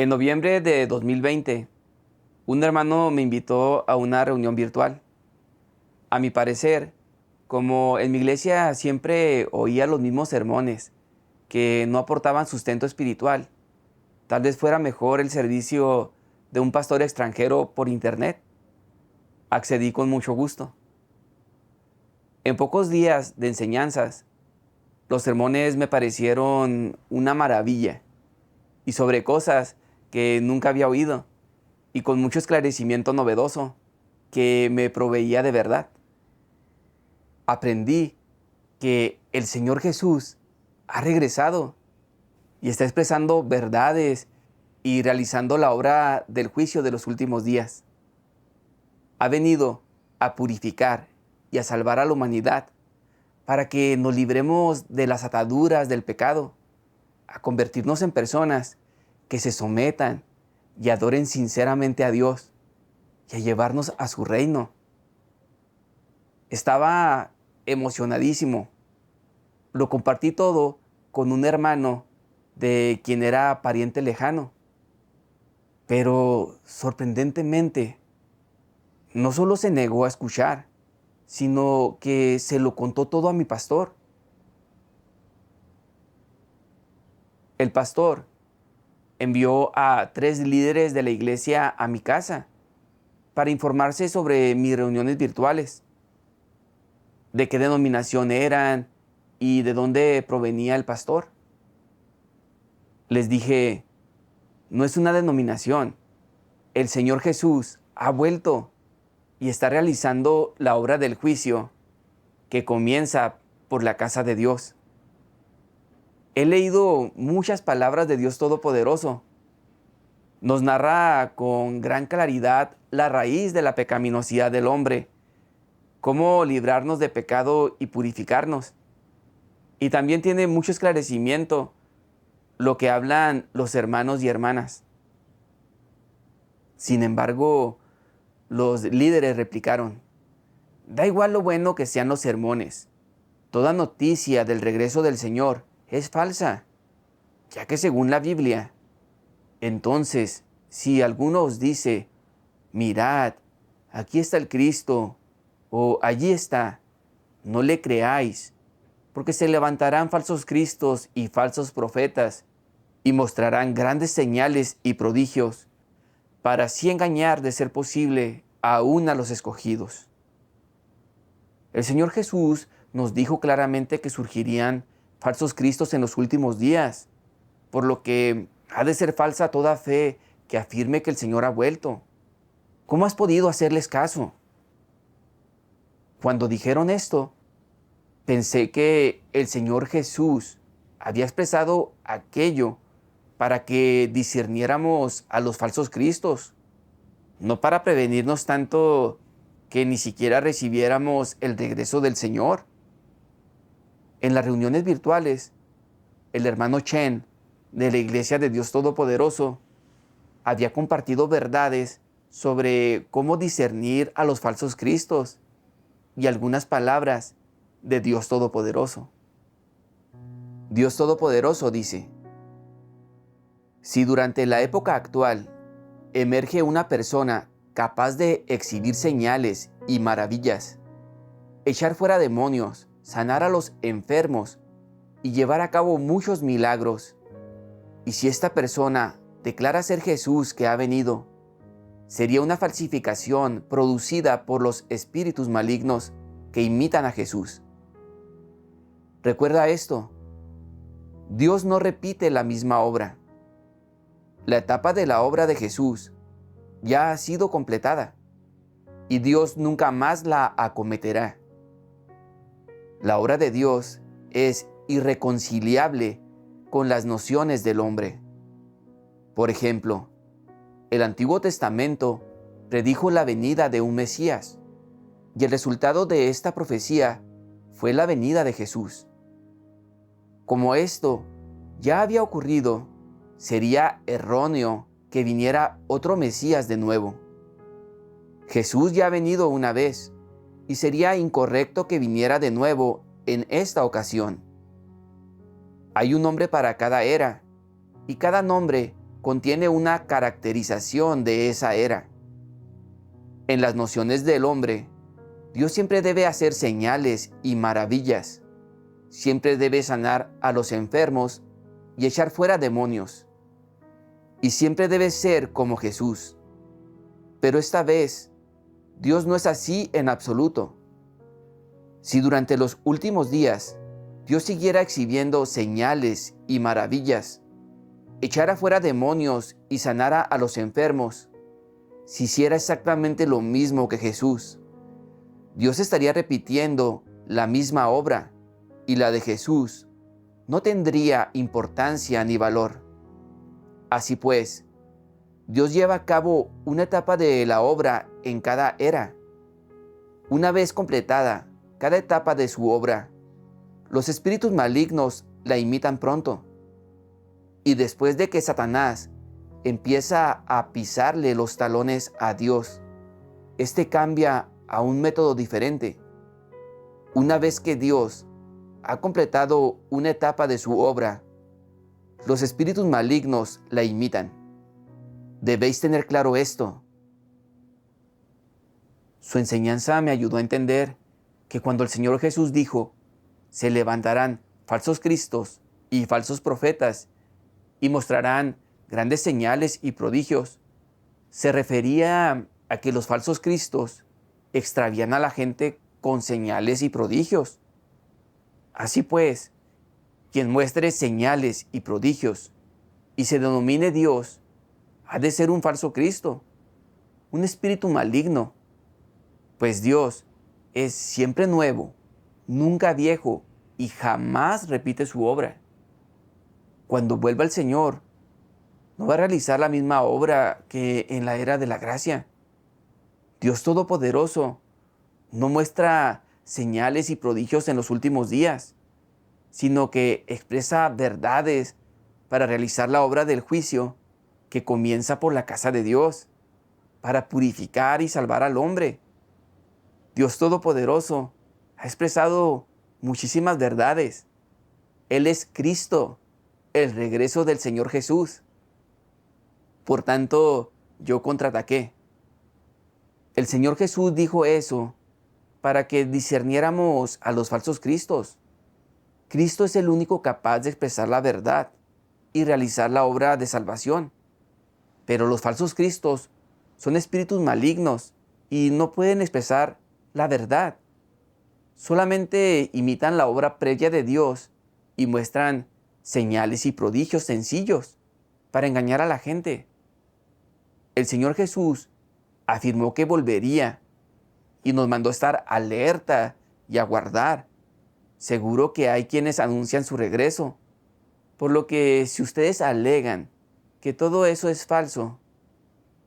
En noviembre de 2020, un hermano me invitó a una reunión virtual. A mi parecer, como en mi iglesia siempre oía los mismos sermones que no aportaban sustento espiritual, tal vez fuera mejor el servicio de un pastor extranjero por internet. Accedí con mucho gusto. En pocos días de enseñanzas, los sermones me parecieron una maravilla y sobre cosas que nunca había oído y con mucho esclarecimiento novedoso que me proveía de verdad. Aprendí que el Señor Jesús ha regresado y está expresando verdades y realizando la obra del juicio de los últimos días. Ha venido a purificar y a salvar a la humanidad para que nos libremos de las ataduras del pecado, a convertirnos en personas que se sometan y adoren sinceramente a Dios y a llevarnos a su reino. Estaba emocionadísimo. Lo compartí todo con un hermano de quien era pariente lejano. Pero sorprendentemente, no solo se negó a escuchar, sino que se lo contó todo a mi pastor. El pastor envió a 3 líderes de la iglesia a mi casa para informarse sobre mis reuniones virtuales, de qué denominación eran y de dónde provenía el pastor. Les dije, no es una denominación. El Señor Jesús ha vuelto y está realizando la obra del juicio que comienza por la casa de Dios. He leído muchas palabras de Dios Todopoderoso. Nos narra con gran claridad la raíz de la pecaminosidad del hombre, cómo librarnos de pecado y purificarnos. Y también tiene mucho esclarecimiento lo que hablan los hermanos y hermanas. Sin embargo, los líderes replicaron, da igual lo bueno que sean los sermones. Toda noticia del regreso del Señor es falsa, ya que según la Biblia, entonces, si alguno os dice, mirad, aquí está el Cristo, o allí está, no le creáis, porque se levantarán falsos cristos y falsos profetas, y mostrarán grandes señales y prodigios, para así engañar, de ser posible, aún a los escogidos. El Señor Jesús nos dijo claramente que surgirían falsos cristos en los últimos días, por lo que ha de ser falsa toda fe que afirme que el Señor ha vuelto. ¿Cómo has podido hacerles caso? Cuando dijeron esto, pensé que el Señor Jesús había expresado aquello para que discerniéramos a los falsos cristos, no para prevenirnos tanto que ni siquiera recibiéramos el regreso del Señor. En las reuniones virtuales, el hermano Chen, de la Iglesia de Dios Todopoderoso, había compartido verdades sobre cómo discernir a los falsos cristos y algunas palabras de Dios Todopoderoso. Dios Todopoderoso dice, si durante la época actual emerge una persona capaz de exhibir señales y maravillas, echar fuera demonios, sanar a los enfermos y llevar a cabo muchos milagros, y si esta persona declara ser Jesús que ha venido, sería una falsificación producida por los espíritus malignos que imitan a Jesús. Recuerda esto, Dios no repite la misma obra. La etapa de la obra de Jesús ya ha sido completada y Dios nunca más la acometerá. La obra de Dios es irreconciliable con las nociones del hombre. Por ejemplo, el Antiguo Testamento predijo la venida de un Mesías, y el resultado de esta profecía fue la venida de Jesús. Como esto ya había ocurrido, sería erróneo que viniera otro Mesías de nuevo. Jesús ya ha venido una vez, y sería incorrecto que viniera de nuevo en esta ocasión. Hay un nombre para cada era, y cada nombre contiene una caracterización de esa era. En las nociones del hombre, Dios siempre debe hacer señales y maravillas. Siempre debe sanar a los enfermos y echar fuera demonios. Y siempre debe ser como Jesús. Pero esta vez, Dios no es así en absoluto. Si durante los últimos días Dios siguiera exhibiendo señales y maravillas, echara fuera demonios y sanara a los enfermos, si hiciera exactamente lo mismo que Jesús, Dios estaría repitiendo la misma obra y la de Jesús no tendría importancia ni valor. Así pues, Dios lleva a cabo una etapa de la obra en cada era. Una vez completada cada etapa de su obra, los espíritus malignos la imitan pronto. Y después de que Satanás empieza a pisarle los talones a Dios, este cambia a un método diferente. Una vez que Dios ha completado una etapa de su obra, los espíritus malignos la imitan. Debéis tener claro esto. Su enseñanza me ayudó a entender que cuando el Señor Jesús dijo, se levantarán falsos cristos y falsos profetas y mostrarán grandes señales y prodigios, se refería a que los falsos cristos extravían a la gente con señales y prodigios. Así pues, quien muestre señales y prodigios y se denomine Dios, ha de ser un falso Cristo, un espíritu maligno, pues Dios es siempre nuevo, nunca viejo y jamás repite su obra. Cuando vuelva el Señor, no va a realizar la misma obra que en la era de la gracia. Dios Todopoderoso no muestra señales y prodigios en los últimos días, sino que expresa verdades para realizar la obra del juicio que comienza por la casa de Dios, para purificar y salvar al hombre. Dios Todopoderoso ha expresado muchísimas verdades. Él es Cristo, el regreso del Señor Jesús. Por tanto, yo contraataqué. El Señor Jesús dijo eso para que discerniéramos a los falsos cristos. Cristo es el único capaz de expresar la verdad y realizar la obra de salvación. Pero los falsos cristos son espíritus malignos y no pueden expresar la verdad. Solamente imitan la obra previa de Dios y muestran señales y prodigios sencillos para engañar a la gente. El Señor Jesús afirmó que volvería y nos mandó estar alerta y aguardar. Seguro que hay quienes anuncian su regreso, por lo que si ustedes alegan que todo eso es falso,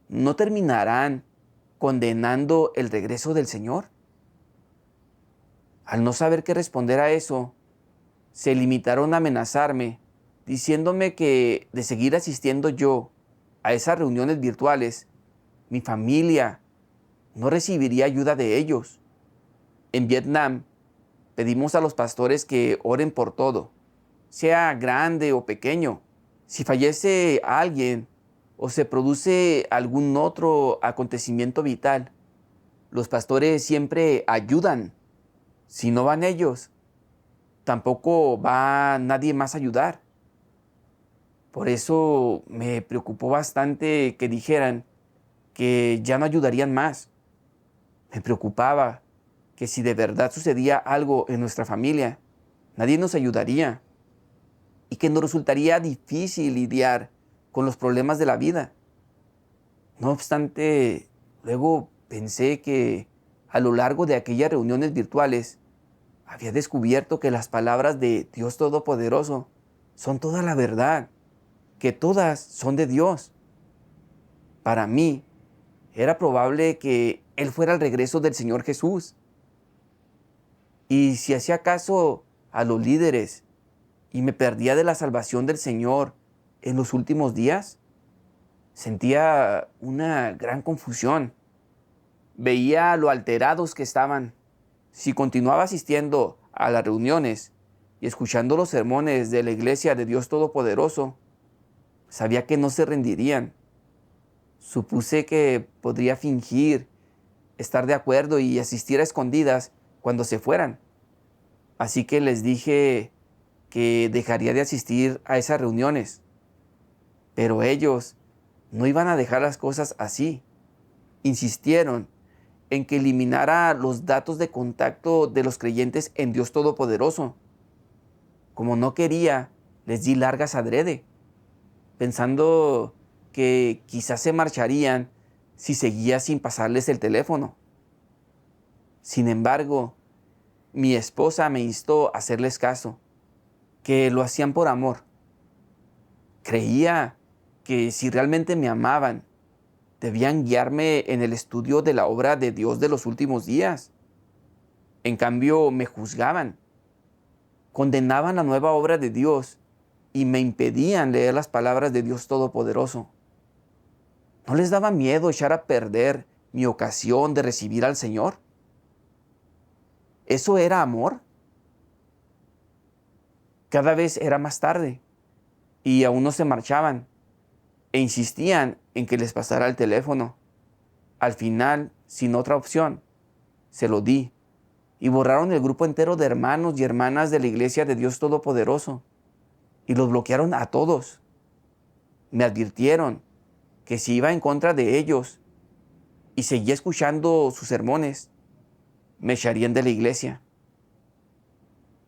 ¿no terminarán condenando el regreso del Señor? Al no saber qué responder a eso, se limitaron a amenazarme, diciéndome que de seguir asistiendo yo a esas reuniones virtuales, mi familia no recibiría ayuda de ellos. En Vietnam, pedimos a los pastores que oren por todo, sea grande o pequeño. Si fallece alguien o se produce algún otro acontecimiento vital, los pastores siempre ayudan. Si no van ellos, tampoco va nadie más a ayudar. Por eso me preocupó bastante que dijeran que ya no ayudarían más. Me preocupaba que si de verdad sucedía algo en nuestra familia, nadie nos ayudaría y que nos resultaría difícil lidiar con los problemas de la vida. No obstante, luego pensé que a lo largo de aquellas reuniones virtuales había descubierto que las palabras de Dios Todopoderoso son toda la verdad, que todas son de Dios. Para mí, era probable que Él fuera el regreso del Señor Jesús. Y si hacía caso a los líderes y me perdía de la salvación del Señor en los últimos días, sentía una gran confusión. Veía lo alterados que estaban. Si continuaba asistiendo a las reuniones y escuchando los sermones de la Iglesia de Dios Todopoderoso, Sabía que no se rendirían. Supuse que podría fingir estar de acuerdo y asistir a escondidas cuando se fueran. Así que les dije que dejaría de asistir a esas reuniones. Pero ellos no iban a dejar las cosas así. Insistieron en que eliminara los datos de contacto de los creyentes en Dios Todopoderoso. Como no quería, les di largas adrede, pensando que quizás se marcharían si seguía sin pasarles el teléfono. Sin embargo, mi esposa me instó a hacerles caso, que lo hacían por amor. Creía que si realmente me amaban, debían guiarme en el estudio de la obra de Dios de los últimos días. En cambio, me juzgaban, condenaban la nueva obra de Dios y me impedían leer las palabras de Dios Todopoderoso. ¿No les daba miedo echar a perder mi ocasión de recibir al Señor? ¿Eso era amor? Cada vez era más tarde y aún no se marchaban e insistían en que les pasara el teléfono. Al final, sin otra opción, se lo di y borraron el grupo entero de hermanos y hermanas de la Iglesia de Dios Todopoderoso y los bloquearon a todos. Me advirtieron que si iba en contra de ellos y seguía escuchando sus sermones, me echarían de la iglesia.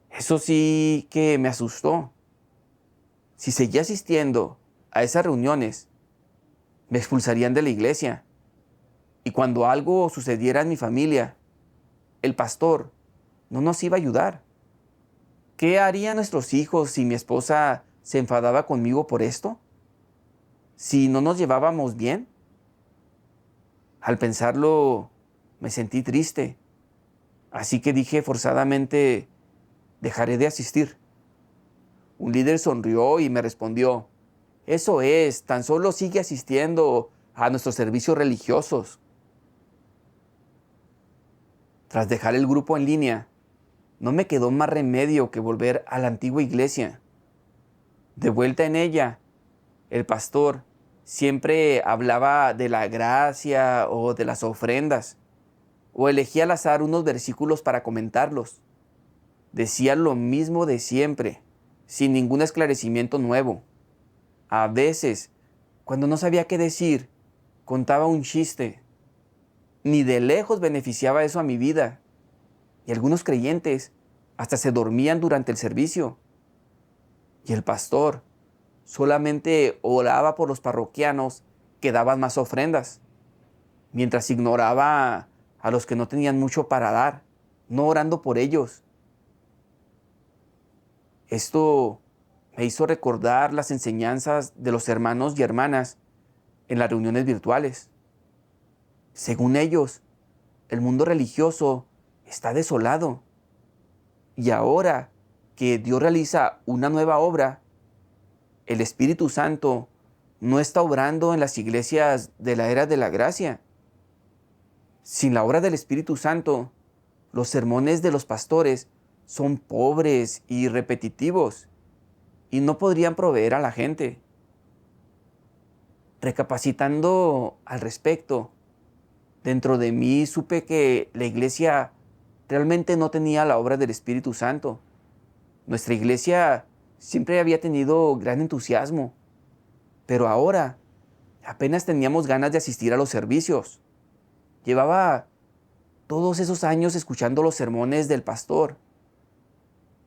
Eso sí que me asustó. Si seguía asistiendo a esas reuniones, me expulsarían de la iglesia. Y cuando algo sucediera en mi familia, el pastor no nos iba a ayudar. ¿Qué harían nuestros hijos si mi esposa se enfadaba conmigo por esto? ¿Si no nos llevábamos bien? Al pensarlo, me sentí triste. Así que dije forzadamente, dejaré de asistir. Un líder sonrió y me respondió, eso es, tan solo sigue asistiendo a nuestros servicios religiosos. Tras dejar el grupo en línea, no me quedó más remedio que volver a la antigua iglesia. De vuelta en ella, el pastor siempre hablaba de la gracia o de las ofrendas, o elegía al azar unos versículos para comentarlos. Decía lo mismo de siempre, sin ningún esclarecimiento nuevo. A veces, cuando no sabía qué decir, contaba un chiste. Ni de lejos beneficiaba eso a mi vida. Y algunos creyentes hasta se dormían durante el servicio. Y el pastor solamente oraba por los parroquianos que daban más ofrendas, mientras ignoraba a los que no tenían mucho para dar, no orando por ellos. Esto me hizo recordar las enseñanzas de los hermanos y hermanas en las reuniones virtuales. Según ellos, el mundo religioso está desolado. Y ahora que Dios realiza una nueva obra, el Espíritu Santo no está obrando en las iglesias de la era de la gracia. Sin la obra del Espíritu Santo, los sermones de los pastores son pobres y repetitivos y no podrían proveer a la gente. Recapacitando al respecto, dentro de mí supe que la iglesia realmente no tenía la obra del Espíritu Santo. Nuestra iglesia siempre había tenido gran entusiasmo, pero ahora apenas teníamos ganas de asistir a los servicios. Llevaba todos esos años escuchando los sermones del pastor,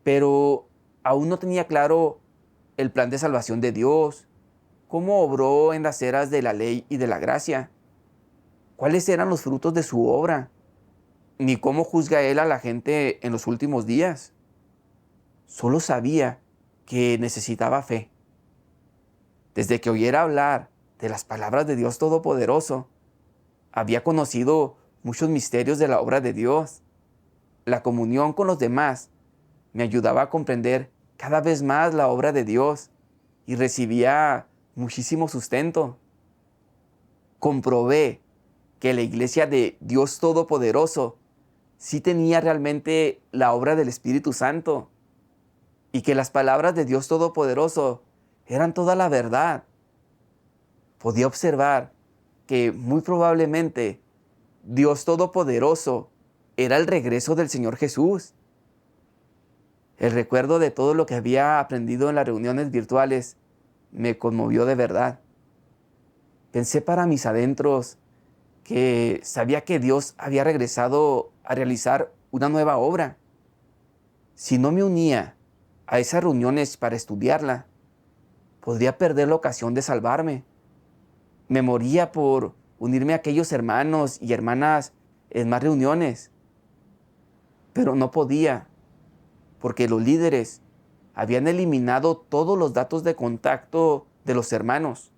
pero aún no tenía claro el plan de salvación de Dios, cómo obró en las eras de la ley y de la gracia, cuáles eran los frutos de su obra, ni cómo juzga Él a la gente en los últimos días. Solo sabía que necesitaba fe. Desde que oyera hablar de las palabras de Dios Todopoderoso, había conocido muchos misterios de la obra de Dios. La comunión con los demás me ayudaba a comprender cada vez más la obra de Dios y recibía muchísimo sustento. Comprobé que la iglesia de Dios Todopoderoso sí tenía realmente la obra del Espíritu Santo y que las palabras de Dios Todopoderoso eran toda la verdad podía observar que muy probablemente Dios Todopoderoso era el regreso del Señor Jesús. El recuerdo de todo lo que había aprendido en las reuniones virtuales me conmovió de verdad. Pensé para mis adentros que sabía que Dios había regresado a realizar una nueva obra. Si no me unía a esas reuniones para estudiarla, podría perder la ocasión de salvarme. Me moría por unirme a aquellos hermanos y hermanas en más reuniones, pero no podía, porque los líderes habían eliminado todos los datos de contacto de los hermanos.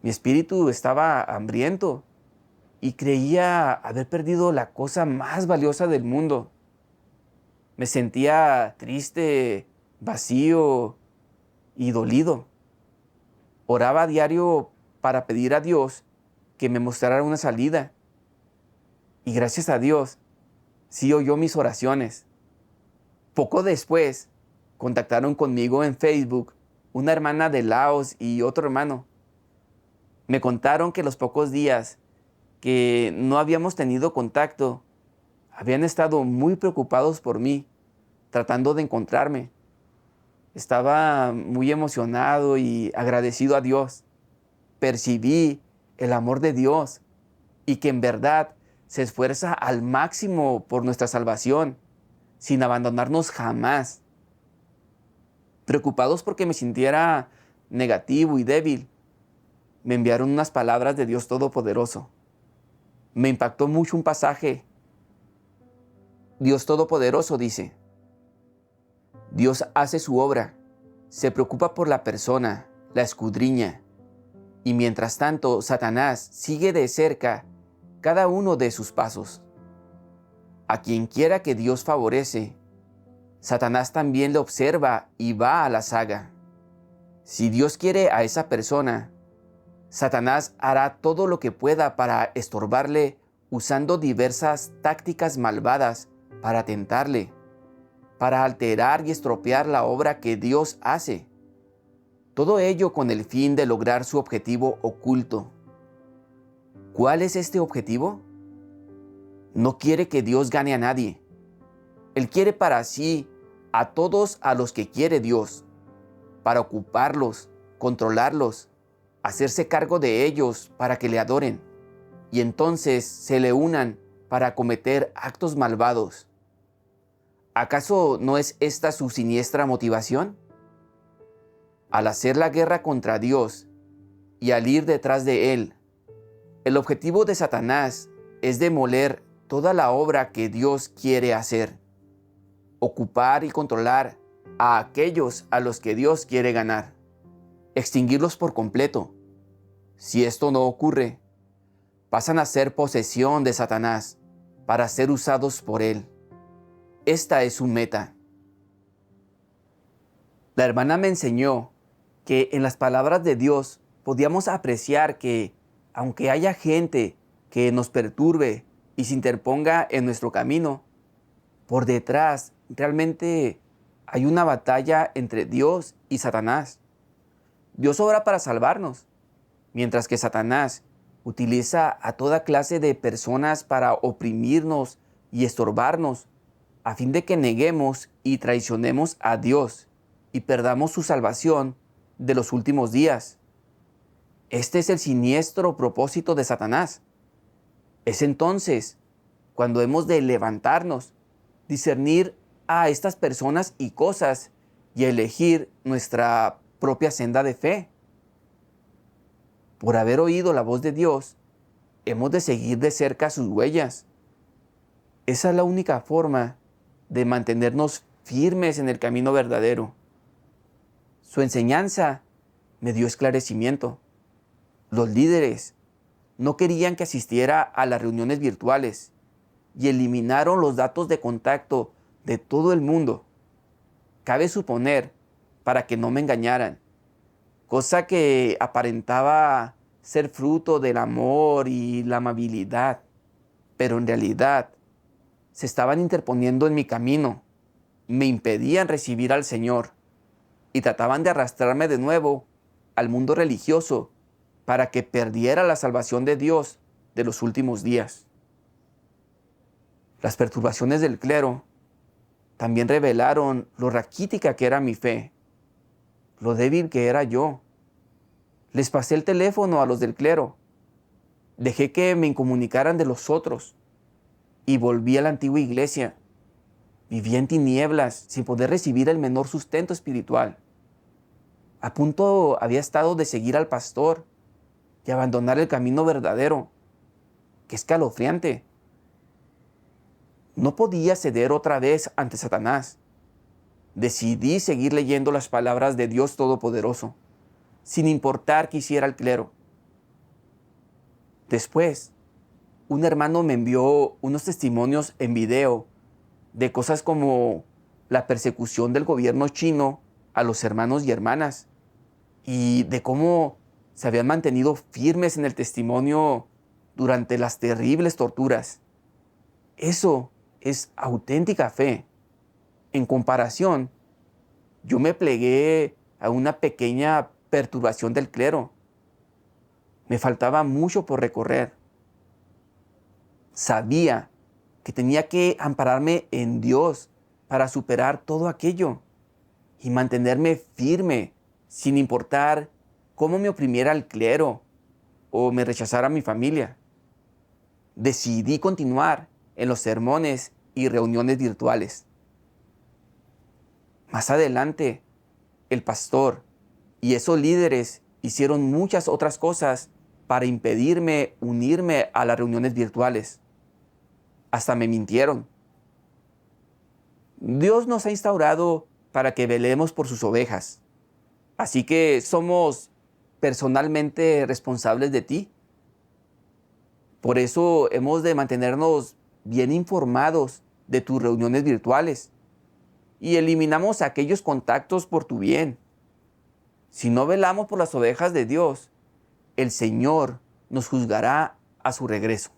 Mi espíritu estaba hambriento y creía haber perdido la cosa más valiosa del mundo. Me sentía triste, vacío y dolido. Oraba a diario para pedir a Dios que me mostrara una salida. Y gracias a Dios, sí oyó mis oraciones. Poco después, contactaron conmigo en Facebook una hermana de Laos y otro hermano. Me contaron que los pocos días que no habíamos tenido contacto, habían estado muy preocupados por mí, tratando de encontrarme. Estaba muy emocionado y agradecido a Dios. Percibí el amor de Dios y que en verdad se esfuerza al máximo por nuestra salvación, sin abandonarnos jamás. Preocupados porque me sintiera negativo y débil, me enviaron unas palabras de Dios Todopoderoso. Me impactó mucho un pasaje. Dios Todopoderoso dice: Dios hace su obra, se preocupa por la persona, la escudriña, y mientras tanto Satanás sigue de cerca cada uno de sus pasos. A quien quiera que Dios favorece, Satanás también le observa y va a la saga. Si Dios quiere a esa persona, Satanás hará todo lo que pueda para estorbarle usando diversas tácticas malvadas para tentarle, para alterar y estropear la obra que Dios hace. Todo ello con el fin de lograr su objetivo oculto. ¿Cuál es este objetivo? No quiere que Dios gane a nadie. Él quiere para sí a todos a los que quiere Dios, para ocuparlos, controlarlos, hacerse cargo de ellos para que le adoren, y entonces se le unan para cometer actos malvados. ¿Acaso no es esta su siniestra motivación? Al hacer la guerra contra Dios y al ir detrás de Él, el objetivo de Satanás es demoler toda la obra que Dios quiere hacer, ocupar y controlar a aquellos a los que Dios quiere ganar, extinguirlos por completo. Si esto no ocurre, pasan a ser posesión de Satanás para ser usados por él. Esta es su meta. La hermana me enseñó que en las palabras de Dios podíamos apreciar que, aunque haya gente que nos perturbe y se interponga en nuestro camino, por detrás realmente hay una batalla entre Dios y Satanás. Dios obra para salvarnos, mientras que Satanás utiliza a toda clase de personas para oprimirnos y estorbarnos, a fin de que neguemos y traicionemos a Dios y perdamos su salvación de los últimos días. Este es el siniestro propósito de Satanás. Es entonces cuando hemos de levantarnos, discernir a estas personas y cosas y elegir nuestra propia senda de fe. Por haber oído la voz de Dios, hemos de seguir de cerca sus huellas. Esa es la única forma de mantenernos firmes en el camino verdadero. Su enseñanza me dio esclarecimiento. Los líderes no querían que asistiera a las reuniones virtuales y eliminaron los datos de contacto de todo el mundo. Cabe suponer para que no me engañaran, cosa que aparentaba ser fruto del amor y la amabilidad, pero en realidad se estaban interponiendo en mi camino, me impedían recibir al Señor y trataban de arrastrarme de nuevo al mundo religioso para que perdiera la salvación de Dios de los últimos días. Las perturbaciones del clero también revelaron lo raquítica que era mi fe, lo débil que era yo. Les pasé el teléfono a los del clero, dejé que me incomunicaran de los otros y volví a la antigua iglesia. Vivía en tinieblas sin poder recibir el menor sustento espiritual. A punto había estado de seguir al pastor y abandonar el camino verdadero. ¡Qué escalofriante! No podía ceder otra vez ante Satanás. Decidí seguir leyendo las palabras de Dios Todopoderoso, sin importar qué hiciera el clero. Después, un hermano me envió unos testimonios en video de cosas como la persecución del gobierno chino a los hermanos y hermanas y de cómo se habían mantenido firmes en el testimonio durante las terribles torturas. Eso es auténtica fe. En comparación, yo me plegué a una pequeña perturbación del clero. Me faltaba mucho por recorrer. Sabía que tenía que ampararme en Dios para superar todo aquello y mantenerme firme sin importar cómo me oprimiera el clero o me rechazara mi familia. Decidí continuar en los sermones y reuniones virtuales. Más adelante, el pastor y esos líderes hicieron muchas otras cosas para impedirme unirme a las reuniones virtuales. Hasta me mintieron. Dios nos ha instaurado para que velemos por sus ovejas. Así que somos personalmente responsables de ti. Por eso hemos de mantenernos bien informados de tus reuniones virtuales y eliminamos aquellos contactos por tu bien. Si no velamos por las ovejas de Dios, el Señor nos juzgará a su regreso.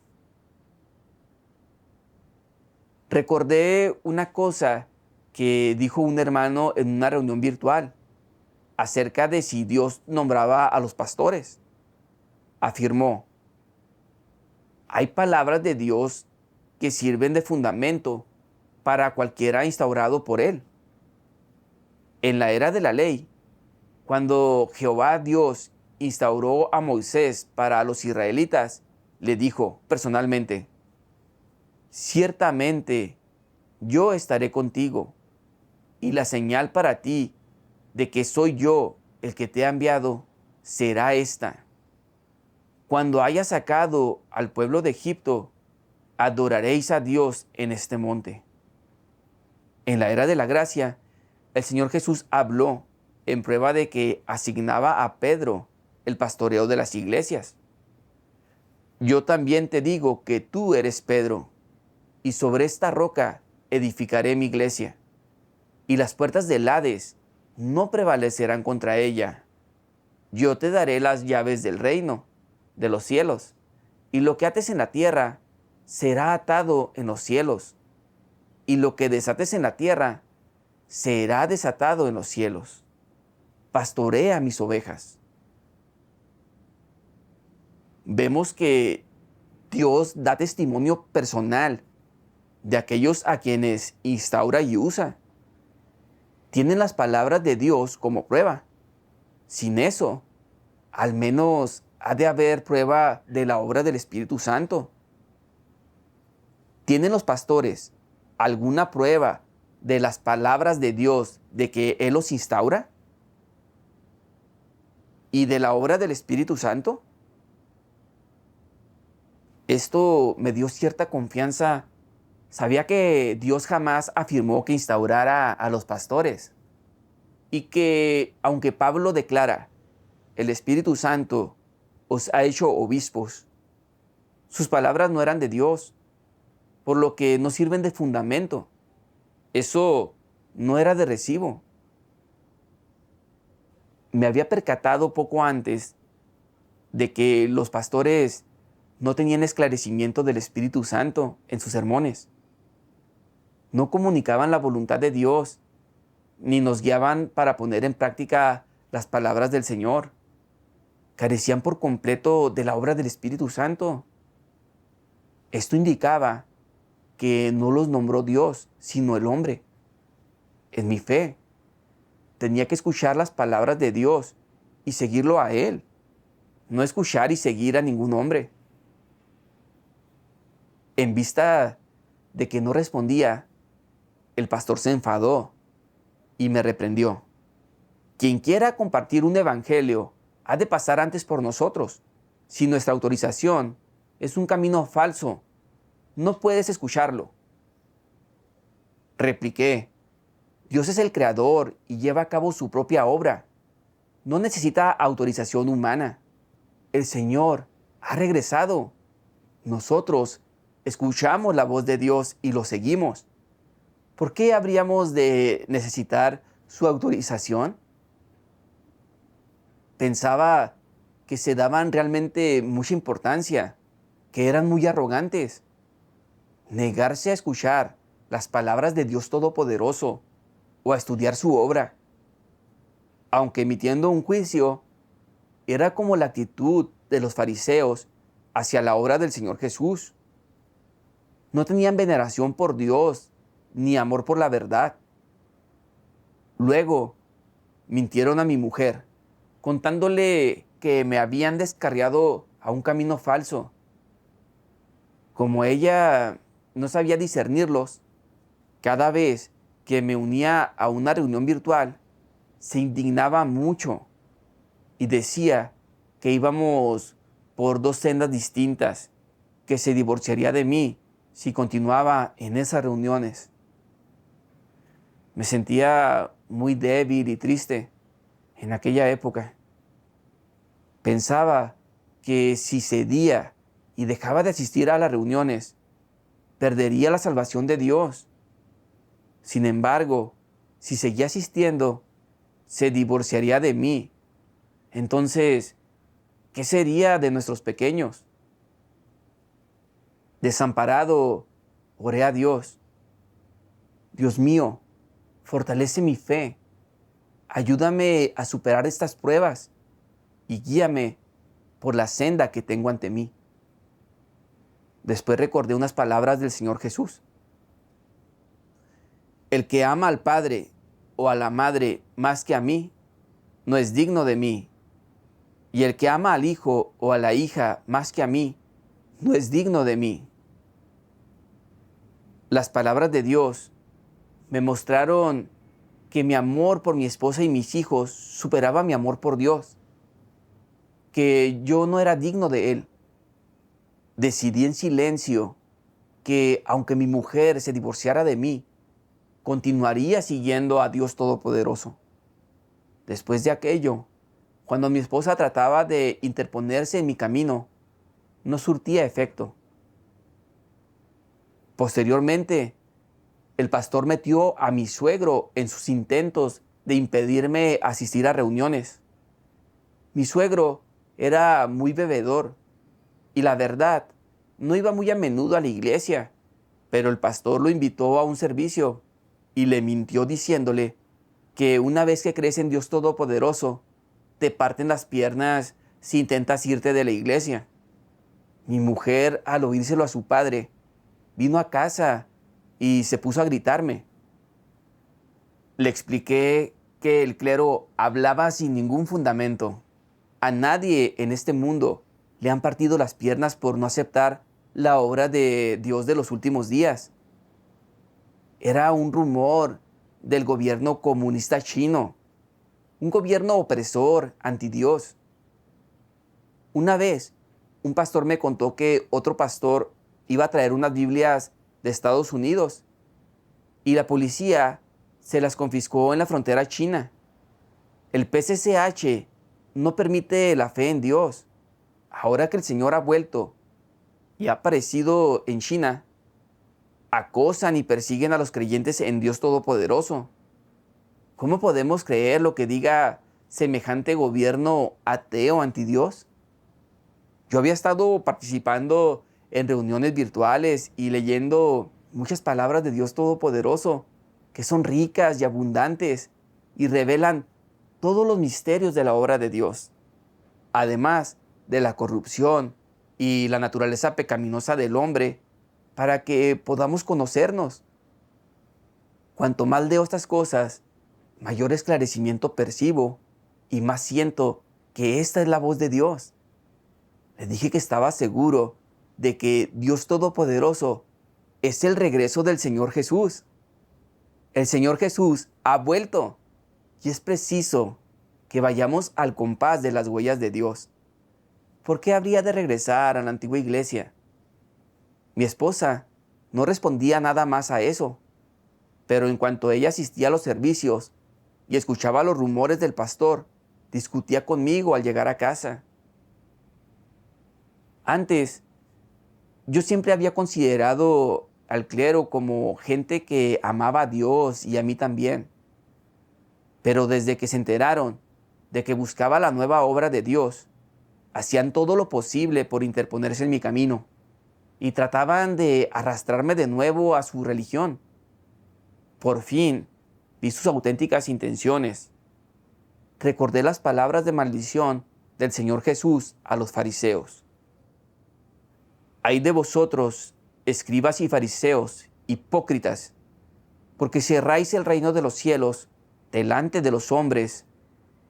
Recordé una cosa que dijo un hermano en una reunión virtual acerca de si Dios nombraba a los pastores. Afirmó: hay palabras de Dios que sirven de fundamento para cualquiera instaurado por Él. En la era de la ley, cuando Jehová Dios instauró a Moisés para los israelitas, le dijo personalmente: ciertamente yo estaré contigo, y la señal para ti de que soy yo el que te ha enviado será esta: cuando haya sacado al pueblo de Egipto, adoraréis a Dios en este monte. En la era de la gracia, el Señor Jesús habló en prueba de que asignaba a Pedro el pastoreo de las iglesias. Yo también te digo que tú eres Pedro, y sobre esta roca edificaré mi iglesia, y las puertas del Hades no prevalecerán contra ella. Yo te daré las llaves del reino de los cielos, y lo que ates en la tierra será atado en los cielos, y lo que desates en la tierra será desatado en los cielos. Pastorea mis ovejas. Vemos que Dios da testimonio personal de aquellos a quienes instaura y usa. Tienen las palabras de Dios como prueba. Sin eso, al menos ha de haber prueba de la obra del Espíritu Santo. ¿Tienen los pastores alguna prueba de las palabras de Dios de que Él los instaura? ¿Y de la obra del Espíritu Santo? Esto me dio cierta confianza. Sabía que Dios jamás afirmó que instaurara a los pastores. Y que, aunque Pablo declara, el Espíritu Santo os ha hecho obispos, sus palabras no eran de Dios, por lo que no sirven de fundamento. Eso no era de recibo. Me había percatado poco antes de que los pastores no tenían esclarecimiento del Espíritu Santo en sus sermones. No comunicaban la voluntad de Dios, ni nos guiaban para poner en práctica las palabras del Señor. carecían por completo de la obra del Espíritu Santo. Esto indicaba que no los nombró Dios, sino el hombre. En mi fe, tenía que escuchar las palabras de Dios y seguirlo a Él, no escuchar y seguir a ningún hombre. En vista de que no respondía, el pastor se enfadó y me reprendió. Quien quiera compartir un evangelio ha de pasar antes por nosotros. Si nuestra autorización es un camino falso, no puedes escucharlo. Repliqué, Dios es el creador y lleva a cabo su propia obra. No necesita autorización humana. El Señor ha regresado. Nosotros escuchamos la voz de Dios y lo seguimos. ¿Por qué habríamos de necesitar su autorización? Pensaba que se daban realmente mucha importancia, que eran muy arrogantes. Negarse a escuchar las palabras de Dios Todopoderoso o a estudiar su obra, aunque emitiendo un juicio, era como la actitud de los fariseos hacia la obra del Señor Jesús. No tenían veneración por Dios ni amor por la verdad. Luego, mintieron a mi mujer, contándole que me habían descarriado a un camino falso. Como ella no sabía discernirlos, cada vez que me unía a una reunión virtual, se indignaba mucho y decía que íbamos por dos sendas distintas, que se divorciaría de mí si continuaba en esas reuniones. Me sentía muy débil y triste en aquella época. Pensaba que si cedía y dejaba de asistir a las reuniones, perdería la salvación de Dios. Sin embargo, si seguía asistiendo, se divorciaría de mí. Entonces, ¿qué sería de nuestros pequeños? Desamparado, oré a Dios. Dios mío, fortalece mi fe. Ayúdame a superar estas pruebas y guíame por la senda que tengo ante mí. Después recordé unas palabras del Señor Jesús. El que ama al padre o a la madre más que a mí, no es digno de mí. Y el que ama al hijo o a la hija más que a mí, no es digno de mí. Las palabras de Dios me mostraron que mi amor por mi esposa y mis hijos superaba mi amor por Dios, que yo no era digno de Él. Decidí en silencio que aunque mi mujer se divorciara de mí, continuaría siguiendo a Dios Todopoderoso. Después de aquello, cuando mi esposa trataba de interponerse en mi camino, no surtía efecto. Posteriormente, el pastor metió a mi suegro en sus intentos de impedirme asistir a reuniones. Mi suegro era muy bebedor y la verdad, no iba muy a menudo a la iglesia, pero el pastor lo invitó a un servicio y le mintió diciéndole que una vez que crees en Dios Todopoderoso, te parten las piernas si intentas irte de la iglesia. Mi mujer, al oírselo a su padre, vino a casa y se puso a gritarme. Le expliqué que el clero hablaba sin ningún fundamento. A nadie en este mundo le han partido las piernas por no aceptar la obra de Dios de los últimos días. Era un rumor del gobierno comunista chino, un gobierno opresor, antidios. Una vez, un pastor me contó que otro pastor iba a traer unas Biblias de Estados Unidos y la policía se las confiscó en la frontera china. El PCCH no permite la fe en Dios. Ahora que el Señor ha vuelto y ha aparecido en China, acosan y persiguen a los creyentes en Dios Todopoderoso. ¿Cómo podemos creer lo que diga semejante gobierno ateo antidios? Yo había estado participando en reuniones virtuales y leyendo muchas palabras de Dios Todopoderoso que son ricas y abundantes y revelan todos los misterios de la obra de Dios. además de la corrupción y la naturaleza pecaminosa del hombre, para que podamos conocernos. Cuanto más leo estas cosas, mayor esclarecimiento percibo y más siento que esta es la voz de Dios. Les dije que estaba seguro de que Dios Todopoderoso es el regreso del Señor Jesús. El Señor Jesús ha vuelto y es preciso que vayamos al compás de las huellas de Dios. ¿Por qué habría de regresar a la antigua iglesia? Mi esposa no respondía nada más a eso, pero en cuanto ella asistía a los servicios y escuchaba los rumores del pastor, discutía conmigo al llegar a casa. Antes, yo siempre había considerado al clero como gente que amaba a Dios y a mí también. Pero desde que se enteraron de que buscaba la nueva obra de Dios, hacían todo lo posible por interponerse en mi camino y trataban de arrastrarme de nuevo a su religión. Por fin, vi sus auténticas intenciones. Recordé las palabras de maldición del Señor Jesús a los fariseos. Ay de vosotros, escribas y fariseos, hipócritas, porque cerráis el reino de los cielos delante de los hombres,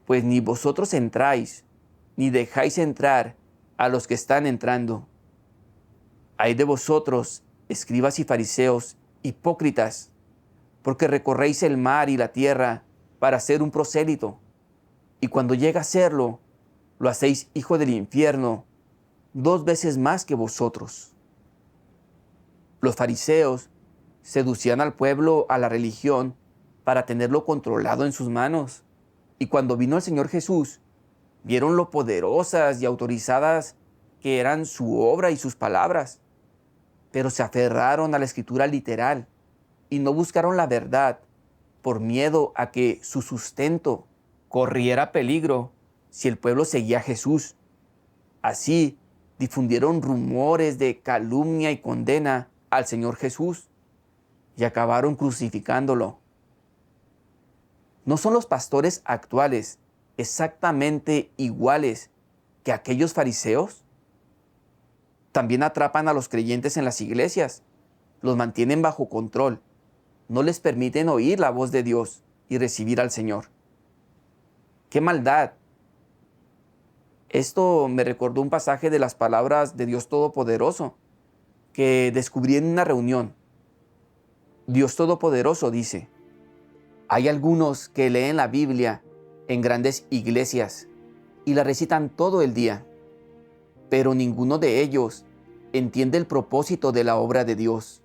pues ni vosotros entráis, ni dejáis entrar a los que están entrando. Ay de vosotros, escribas y fariseos, hipócritas, porque recorréis el mar y la tierra para ser un prosélito, y cuando llega a serlo, lo hacéis hijo del infierno, 2 veces más que vosotros. Los fariseos seducían al pueblo a la religión para tenerlo controlado en sus manos. Y cuando vino el Señor Jesús, vieron lo poderosas y autorizadas que eran su obra y sus palabras, pero se aferraron a la escritura literal y no buscaron la verdad por miedo a que su sustento corriera peligro si el pueblo seguía a Jesús. Así, difundieron rumores de calumnia y condena al Señor Jesús y acabaron crucificándolo. ¿No son los pastores actuales exactamente iguales que aquellos fariseos? También atrapan a los creyentes en las iglesias, los mantienen bajo control, no les permiten oír la voz de Dios y recibir al Señor. ¡Qué maldad! Esto me recordó un pasaje de las palabras de Dios Todopoderoso que descubrí en una reunión. Dios Todopoderoso dice: hay algunos que leen la Biblia en grandes iglesias y la recitan todo el día, pero ninguno de ellos entiende el propósito de la obra de Dios.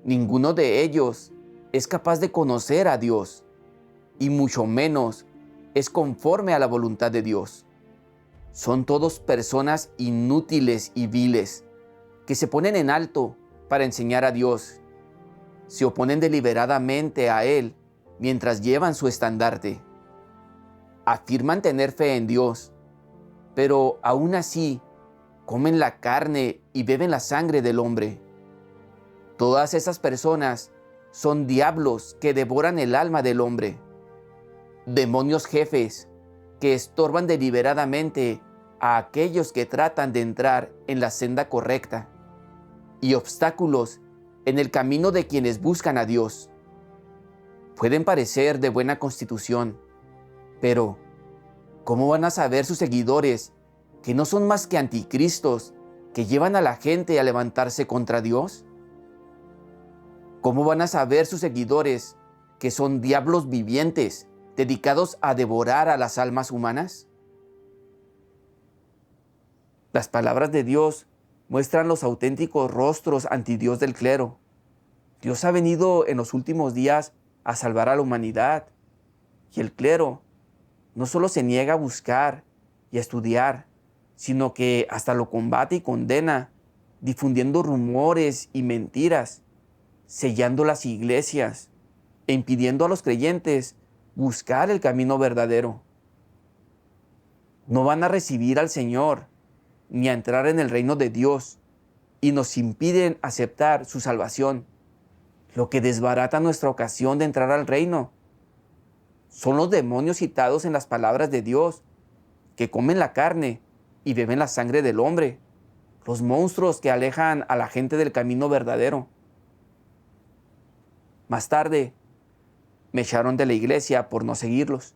Ninguno de ellos es capaz de conocer a Dios y mucho menos es conforme a la voluntad de Dios. Son todos personas inútiles y viles, que se ponen en alto para enseñar a Dios. Se oponen deliberadamente a Él mientras llevan su estandarte. Afirman tener fe en Dios, pero aún así comen la carne y beben la sangre del hombre. Todas esas personas son diablos que devoran el alma del hombre. Demonios jefes que estorban deliberadamente a aquellos que tratan de entrar en la senda correcta, y obstáculos en el camino de quienes buscan a Dios. Pueden parecer de buena constitución, pero ¿cómo van a saber sus seguidores que no son más que anticristos que llevan a la gente a levantarse contra Dios? ¿Cómo van a saber sus seguidores que son diablos vivientes dedicados a devorar a las almas humanas? Las palabras de Dios muestran los auténticos rostros antidios del clero. Dios ha venido en los últimos días a salvar a la humanidad, y el clero no solo se niega a buscar y a estudiar, sino que hasta lo combate y condena, difundiendo rumores y mentiras, sellando las iglesias e impidiendo a los creyentes buscar el camino verdadero. No van a recibir al Señor ni a entrar en el reino de Dios, y nos impiden aceptar su salvación, lo que desbarata nuestra ocasión de entrar al reino. Son los demonios citados en las palabras de Dios que comen la carne y beben la sangre del hombre, los monstruos que alejan a la gente del camino verdadero. Más tarde, me echaron de la iglesia por no seguirlos.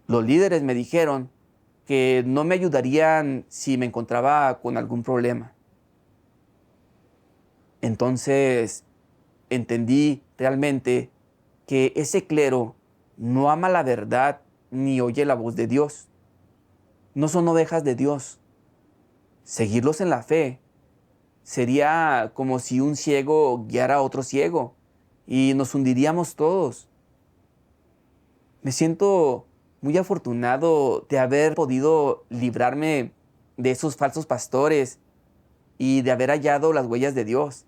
Los líderes me dijeron que no me ayudarían si me encontraba con algún problema. Entonces entendí realmente que ese clero no ama la verdad ni oye la voz de Dios. No son ovejas de Dios. Seguirlos en la fe sería como si un ciego guiara a otro ciego y nos hundiríamos todos. Me siento muy afortunado de haber podido librarme de esos falsos pastores y de haber hallado las huellas de Dios.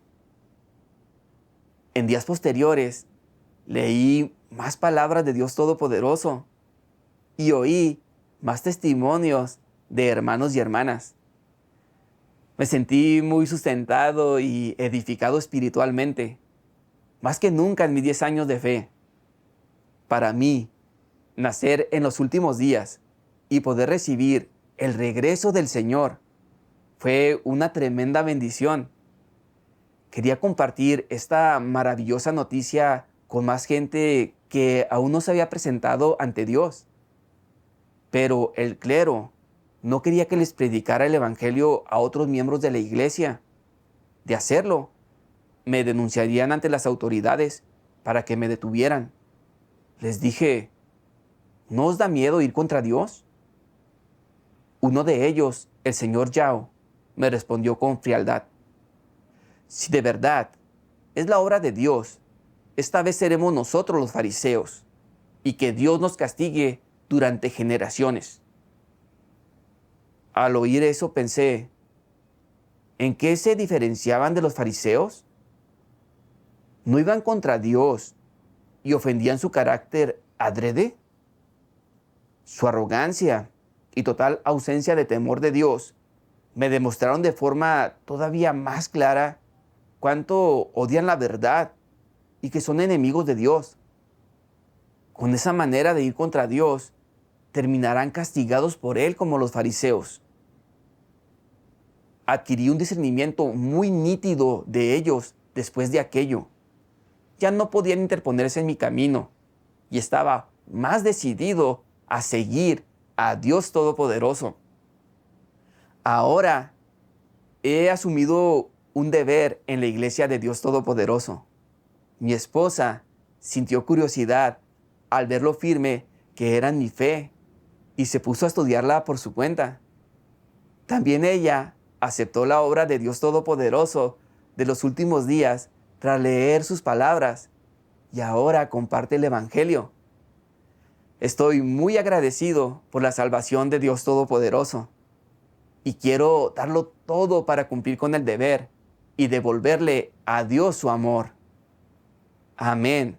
En días posteriores, leí más palabras de Dios Todopoderoso y oí más testimonios de hermanos y hermanas. Me sentí muy sustentado y edificado espiritualmente, más que nunca en mis 10 años de fe. Para mí, nacer en los últimos días y poder recibir el regreso del Señor fue una tremenda bendición. Quería compartir esta maravillosa noticia con más gente que aún no se había presentado ante Dios. Pero el clero no quería que les predicara el evangelio a otros miembros de la iglesia. De hacerlo, me denunciarían ante las autoridades para que me detuvieran. Les dije, ¿no os da miedo ir contra Dios? Uno de ellos, el señor Yao, me respondió con frialdad. Si de verdad es la obra de Dios, esta vez seremos nosotros los fariseos, y que Dios nos castigue durante generaciones. Al oír eso pensé, ¿en qué se diferenciaban de los fariseos? ¿No iban contra Dios y ofendían su carácter adrede? Su arrogancia y total ausencia de temor de Dios me demostraron de forma todavía más clara cuánto odian la verdad y que son enemigos de Dios. Con esa manera de ir contra Dios, terminarán castigados por Él como los fariseos. Adquirí un discernimiento muy nítido de ellos después de aquello. Ya no podían interponerse en mi camino y estaba más decidido a seguir a Dios Todopoderoso. Ahora he asumido un deber en la iglesia de Dios Todopoderoso. Mi esposa sintió curiosidad al ver lo firme que era en mi fe y se puso a estudiarla por su cuenta. También ella aceptó la obra de Dios Todopoderoso de los últimos días tras leer sus palabras y ahora comparte el Evangelio. Estoy muy agradecido por la salvación de Dios Todopoderoso y quiero darlo todo para cumplir con el deber y devolverle a Dios su amor. Amén.